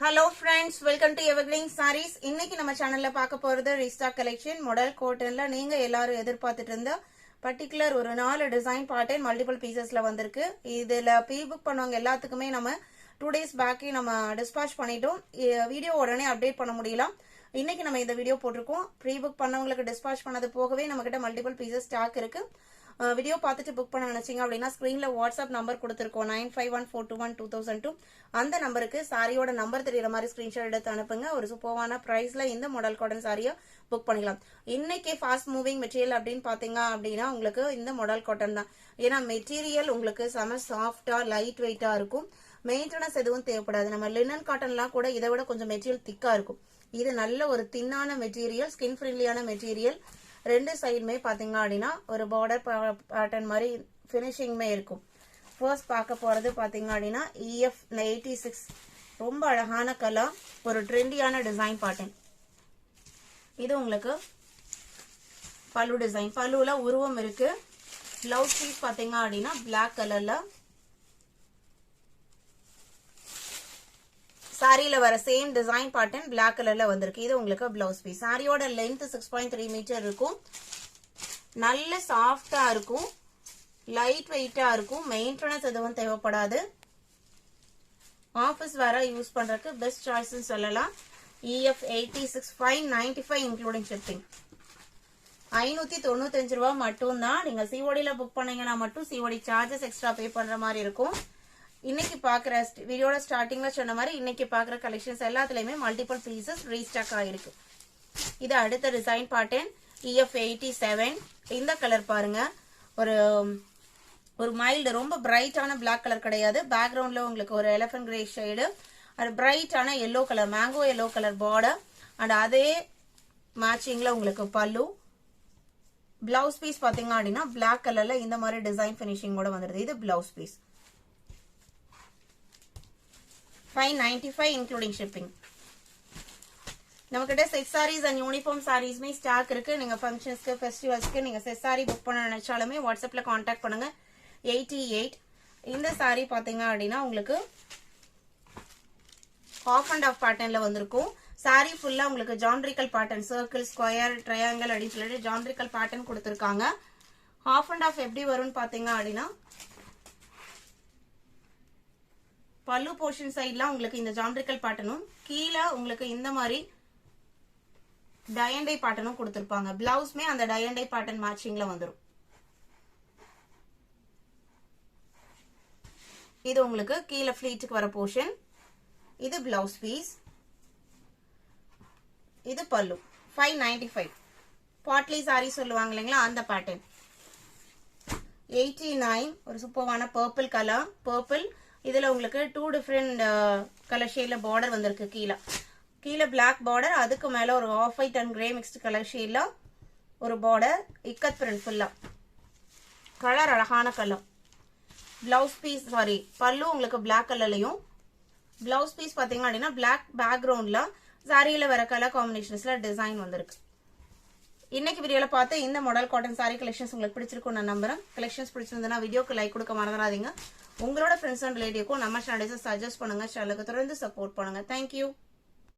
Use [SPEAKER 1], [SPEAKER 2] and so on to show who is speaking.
[SPEAKER 1] Hello friends, welcome to Evergreen Sarees. இன்னைக்கு நம்ம சேனல்ல பார்க்க போறது ரீஸ்டாக் கலெக்ஷன் மாடல் காட்டன்ல நீங்க எல்லாரும் எதிர்பார்த்துட்டு இருந்த பர்టిక్యులர் ஒரு 4 டிசைன் பேட்டர்ன் மல்டிபிள் பீசஸ்ல வந்திருக்கு. இதுல ப்ரீ புக் பண்ணவங்க எல்லாத்துக்குமே நம்ம 2 days பேக்கே நம்ம டிஸ்பாச் பண்ணிட்டோம். வீடியோ உடனே அப்டேட் பண்ண முடியல. இன்னைக்கு நம்ம இந்த வீடியோ போட்டிருக்கோம். ப்ரீ புக் பண்ணவங்களுக்கு டிஸ்பாச் பண்ணது போகவே நம்ம கிட்ட மல்டிபிள் பீசஸ் ஸ்டாக் இருக்கு. வீடியோ பார்த்துட்டு புக் பண்ண நினைச்சீங்க அப்படின்னா ஸ்கிரீன்ல வாட்ஸ்அப் நம்பர் கொடுத்துருக்கோம் 9514212002. அந்த நம்பருக்கு சாரியோட நம்பர் தெரியற மாதிரி ஸ்கிரீன்ஷாட் எடுத்து அனுப்புங்க. ஒரு சூப்பரான பிரைஸ்ல இந்த மாடல் காட்டன் சாரியை புக் பண்ணிக்கலாம். இன்னைக்கு ஃபாஸ்ட் மூவிங் மெட்டீரியல் அப்படின்னு பாத்தீங்க அப்படின்னா உங்களுக்கு இந்த மாடல் காட்டன் தான். ஏன்னா மெட்டீரியல் உங்களுக்கு செம சாஃப்டா லைட் வெயிட்டா இருக்கும். மெயின்டெனன்ஸ் எதுவும் தேவைப்படாது. நம்ம லினன் காட்டன்லாம் கூட இதை விட கொஞ்சம் மெட்டீரியல் திக்கா இருக்கும். இது நல்ல ஒரு தின்னான மெட்டீரியல், ஸ்கின் ஃப்ரெண்ட்லியான மெட்டீரியல். ரெண்டு சைடுமே பாத்தீங்க அப்படின்னா ஒரு பார்டர் பேட்டர்ன் மாதிரி ஃபினிஷிங்மே இருக்கும். ஃபர்ஸ்ட் பார்க்க போறது பாத்தீங்க அப்படின்னா EF 86 ரொம்ப அழகான கலர், ஒரு ட்ரெண்டியான டிசைன் பேட்டர்ன். இது உங்களுக்கு பல்லு டிசைன், பல்லுல உருவம் இருக்கு. பிளவுஸ் பீஸ் பாத்தீங்க அப்படின்னா பிளாக் கலர்ல சாரியில வர சேம் டிசைன் பேட்டர்ன் பிளாக் கலர்ல வந்திருக்கு. இது உங்களுக்கு பிளவுஸ் பீஸ். சாரியோட லென்த் 6.3 மீட்டர் இருக்கும். நல்ல சாஃப்டா இருக்கும், லைட் வெயிட்டா இருக்கும், மெயின்டெனன்ஸ் எதுவும் தேவைப்படாது. ஆஃபீஸ் வேற யூஸ் பண்றதுக்கு பெஸ்ட் சாய்ஸ்னு சொல்லலாம். EF 86 595 including shipping. 595 ரூபாய் மட்டும் தான். நீங்க சிஓடில புக் பண்ணீங்கன்னா மட்டும் சிஓடி சார்ஜஸ் எக்ஸ்ட்ரா பே பண்ற மாதிரி இருக்கும். இன்னைக்கு பாக்குற வீடியோட ஸ்டார்டிங்ல சொன்ன மாதிரி இன்னைக்கு பாக்குற கலெக்ஷன்ஸ் எல்லாத்துலயுமே மல்டிபிள் பீசஸ் ரீஸ்டாக் ஆயிருக்கு. இது அடுத்த டிசைன் பேட்டர்ன் EF 87. இந்த கலர் பாருங்க, ஒரு மைல்டு, ரொம்ப பிரைட்டான பிளாக் கலர் கிடையாது. பேக்ரவுண்ட்ல உங்களுக்கு ஒரு எலிஃபன்ட் கிரே ஷேடு, அது பிரைட்டான yellow colour, mango yellow colour border, and அதே மேட்சிங்ல உங்களுக்கு பல்லு. பிளவுஸ் பீஸ் பாத்தீங்க அப்படின்னா பிளாக் கலர்ல இந்த மாதிரி டிசைன் பினிஷிங்கோட வந்துருது. இது பிளவுஸ் பீஸ். 595 including shipping. நம்மகிட்ட செட் சாரீஸ் அண்ட் யூனிஃபார்ம் சாரீஸ்மே ஸ்டாக் இருக்கு. நீங்க ஃபங்க்ஷன்ஸ்க்கு, ஃபெஸ்டிவல்ஸ்க்கு நீங்க செட் சாரி புக் பண்ண நினைச்சாலுமே வாட்ஸ்அப்ல கான்டாக்ட் பண்ணுங்க. 88 இந்த சாரி பாத்தீங்க அப்படின்னா உங்களுக்கு ஆஃப் அண்ட் ஆஃப் பேட்டர்ன்ல வந்திருக்கும். சாரி ஃபுல்லா உங்களுக்கு ஜான்ட்ரிக்கல் பேட்டர்ன், சர்க்கிள், ஸ்கொயர், ட்ரையாங்கிள் அப்படின்னு சொல்லிட்டு ஜான்ட்ரிக்கல் பேட்டர்ன் கொடுத்துருக்காங்க. ஆஃப் அண்ட் ஆஃப் எப்படி வரும்னு பாத்தீங்க அப்படின்னா பல்லு போர்ஷன் சைட்லாம் உங்களுக்கு இந்த ஜான்ட்ரிக்கல் பேட்டர்னும், கீழே உங்களுக்கு இந்த மாதிரி டயண்டை பேட்டர்னும் கொடுத்திருப்பாங்க. பிளவுஸ்மே அந்த டயண்டை பேட்டர்ன் மேட்சிங்ல வந்துடும். இது உங்களுக்கு கீழே ஃபிளீட்டுக்கு வர போர்ஷன். இது பிளவுஸ் பீஸ். இது பல்லு. 595 பாட்லி சாரி சொல்லுவாங்க இல்லைங்களா, அந்த பேட்டர்ன். 89 ஒரு சூப்பரான பர்பிள் கலர். பர்பிள் இதுல உங்களுக்கு 2 டிஃபரெண்ட் கலர் ஷேட்ல பார்டர் வந்திருக்கு. கீழே பிளாக் பார்டர், அதுக்கு மேல ஒரு off white and grey mixed colour ஷேட்ல ஒரு பார்டர், இக்கத் பிரிண்ட் ஃபுல்லா. கலர் அழகான கலர். பிளவுஸ் பீஸ் பல்லு உங்களுக்கு பிளாக் கலர்லயும், பிளவுஸ் பீஸ் பாத்தீங்க அப்படின்னா பிளாக் பேக்ரவுண்ட்ல சாரியில வர கலர் காம்பினேஷன்ஸ்ல டிசைன் வந்திருக்கு. இன்னைக்கு வீடியோல பார்த்து இந்த மாடல் காட்டன் சாரி கலெக்ஷன்ஸ் உங்களுக்கு பிடிச்சிருக்கும் நான் நம்புறேன். கலெக்ஷன்ஸ் பிடிச்சிருந்தா வீடியோக்கு லைக் கொடுக்க மறந்துடாதீங்க. உங்களோட ஃப்ரெண்ட்ஸ் அண்ட் ரிலேட்டிவ்க்கும் நம்ம சேனலை சஜஸ்ட் பண்ணுங்க. சேனலுக்கு தொடர்ந்து சப்போர்ட் பண்ணுங்க. தேங்க்யூ.